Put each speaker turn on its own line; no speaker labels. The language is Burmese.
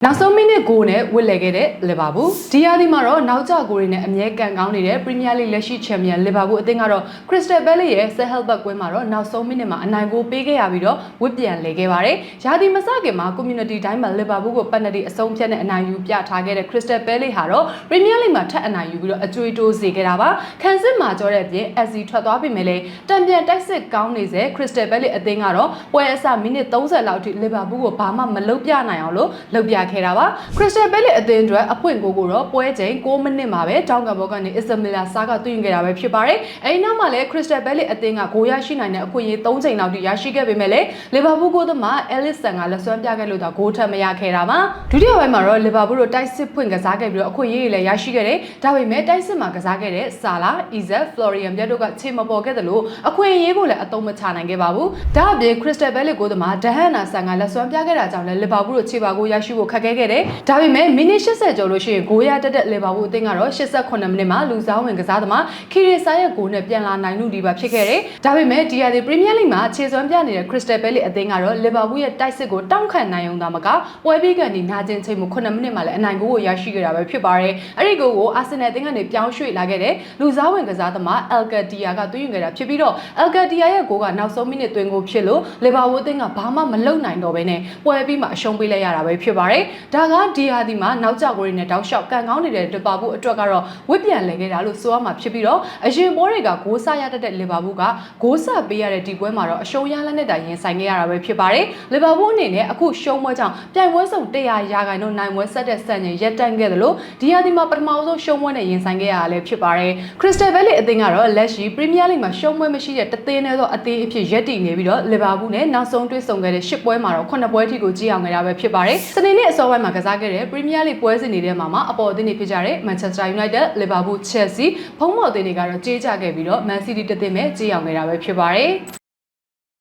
နောက်ဆုံးမိနစ်9နဲ့ဝစ်လဲခဲ့တဲ့လီဗာပူးဒီယာဒီမှာတော့နောက်ကျကိုရီနဲ့အမြဲကန်ကောင်းနေတဲ့ပရီးမီးယားလိလက်ရှိချန်ပီယံလီဗာပူးအသင်းကတော့ခရစ္စတယ်ဘဲလီရဲ့ဆယ်ဟယ်ဘတ်ကွင်းမှာတော့နောက်ဆုံးမိနစ်မှာအနိုင်ကိုပေးခဲ့ရပြီးတော့ဝစ်ပြန်လဲခဲ့ပါတယ်။ယာဒီမစခင်မှာကွန်မြူနတီတိုင်းမှာလီဗာပူးကိုပက်နတီအဆုံးဖြတ်နဲ့အနိုင်ယူပြထားခဲ့တဲ့ခရစ္စတယ်ဘဲလီဟာတော့ပရီးမီးယားလိမှာထပ်အနိုင်ယူပြီးတော့အကျွေးတိုးစေခဲ့တာပါ။ခန်းစစ်မှာကြောတဲ့အပြင် SC ထွက်သွားပြီမဲ့လေတံပြန်တိုက်စစ်ကောင်းနေစေခရစ္စတယ်ဘဲလီအသင်းကတော့ပွဲအစမိနစ်30လောက်ထိလီဗာပူးကိုဘာမှမလုပ်ပြနိုင်အောင်လို့လုပ်ပြခဲ့တာပါ။ခရစ္စတယ်ဘဲလီအသင်းအတွက်အဖွင့်ကိုတော့ပွဲချိန်6မိနစ်မှာပဲတောင်ကဘောကနေအစ္စမီလာစာကသွင်းခဲ့တာပဲဖြစ်ပါတယ်။အဲဒီနောက်မှာလည်းခရစ္စတယ်ဘဲလီအသင်းကဂိုးရရှိနိုင်တဲ့အခွင့်အရေး3ချိန်လောက်ထိရရှိခဲ့ပေမဲ့လည်းလီဗာပူးကိုသမားအဲလစ်ဆန်ကလက်စွမ်းပြခဲ့လို့တော့ဂိုးထပ်မရခဲ့တာပါ။ဒုတိယပိုင်းမှာတော့လီဗာပူးတို့တိုက်စစ်ဖွင့်ကစားခဲ့ပြီးတော့အခွင့်အရေးတွေလည်းရရှိခဲ့တယ်။ဒါပေမဲ့တိုက်စစ်မှာကစားခဲ့တဲ့ဆာလာ၊အီဇက်၊ဖလော်ရီယန်ပြတ်တို့ကခြေမပေါ်ခဲ့သလိုအခွင့်အရေးကိုလည်းအသုံးမချနိုင်ခဲ့ပါဘူး။ဒါအပြင်ခရစ္စတယ်ဘဲလီကိုသမားဒဟန်နာဆန်ကလက်စွမ်းပြခဲ့တာကြောင့်လည်းလီဗာပူးတို့ခြေပါကိုရရှိဖို့ခက်ခဲခဲ့တယ်။ဒါပေမဲ့မိနစ်80ကျော်လို့ရှိရင်ဂိုးရတက်တဲ့လီဗာပူးအသင်းကတော့88မိနစ်မှာလူစားဝင်ကစားသမားခီရီဆာရဲ့ဂိုးနဲ့ပြန်လာနိုင်လို့ဒီပါဖြစ်ခဲ့တယ်။ဒါပေမဲ့ဒီယာဒီပရီးမီးယားလိမှာခြေစွမ်းပြနေတဲ့ခရစ္စတယ်ဘဲလီအသင်းကတော့လီဗာပူးရဲ့တိုက်စစ်ကိုတောင့်ခံနိုင်အောင်သာမကပွဲပြီးကန်ဒီနာကျင်ချိန်မှု9မိနစ်မှာလည်းအနိုင်ဂိုးကိုရရှိခဲ့တာပဲဖြစ်ပါတယ်။အဲ့ဒီဂိုးကိုအာဆင်နယ်အသင်းကနေပြောင်းရွှေ့လာခဲ့တဲ့လူစားဝင်ကစားသမားအယ်ကတီယာကသွင်းယူခဲ့တာဖြစ်ပြီးတော့အယ်ကတီယာရဲ့ဂိုးကနောက်ဆုံးမိနစ်သွင်းကိုဖြစ်လို့လီဗာပူးအသင်းကဘာမှမလုပ်နိုင်တော့ဘဲနဲ့ပွဲပြီးမှအရှုံးပေးလိုက်ရတာပဲဖြစ်ပါတယ်။ဒါကဒီယာဒီမှာနောက်ကျကိုရီနဲ့တောက်လျှောက်ကန်ကောင်းနေတဲ့လီဗာပူးအတွက်ကတော့ဝစ်ပြန်လဲခဲ့တာလို့ဆိုရမှာဖြစ်ပြီးတော့အရင်ပွဲတွေကဂိုးဆရတတ်တဲ့လီဗာပူးကဂိုးဆပေးရတဲ့ဒီပွဲမှာတော့အရှုံးရလနဲ့တိုင်ရင်ဆိုင်ခဲ့ရတာပဲဖြစ်ပါတယ်လီဗာပူးအနေနဲ့အခုရှုံးပွဲကြောင့်ပြိုင်ပွဲစုံ100ရာခိုင်နှုန်းနိုင်ပွဲဆက်တဲ့စံချိန်ရပ်တန့်ခဲ့တယ်လို့ဒီယာဒီမှာပထမဆုံးရှုံးပွဲနဲ့ရင်ဆိုင်ခဲ့ရတာလည်းဖြစ်ပါတယ်ခရစ္စတယ်ဘဲလီအသင်းကတော့လက်ရှိပရီးမီးယားလိမှာရှုံးပွဲမရှိတဲ့တသင်းနဲ့တော့အသင်းအဖြစ်ရပ်တည်နေပြီးတော့လီဗာပူးနဲ့နောက်ဆုံးတွေ့ဆုံခဲ့တဲ့10ပွဲမှာတော့9ပွဲထိကိုကြည့်အောင်ခဲ့တာပဲဖြစ်ပါတယ်စနေနေ့အစောပိုင်းမှာကစားခဲ့တဲ့ပရီးမီးယားလိပွဲစဉ်တွေထဲမှာအပေါ်အသင်းတွေဖြစ်ကြတဲ့ Manchester United, Liverpool, Chelsea ဖုံးမော်အသင်းတွေကတော့ကြေးကြခဲ့ပြီးတော့ Man City တသင်းပဲကြေးအောင်ခဲ့တာပဲဖြစ်ပါတယ်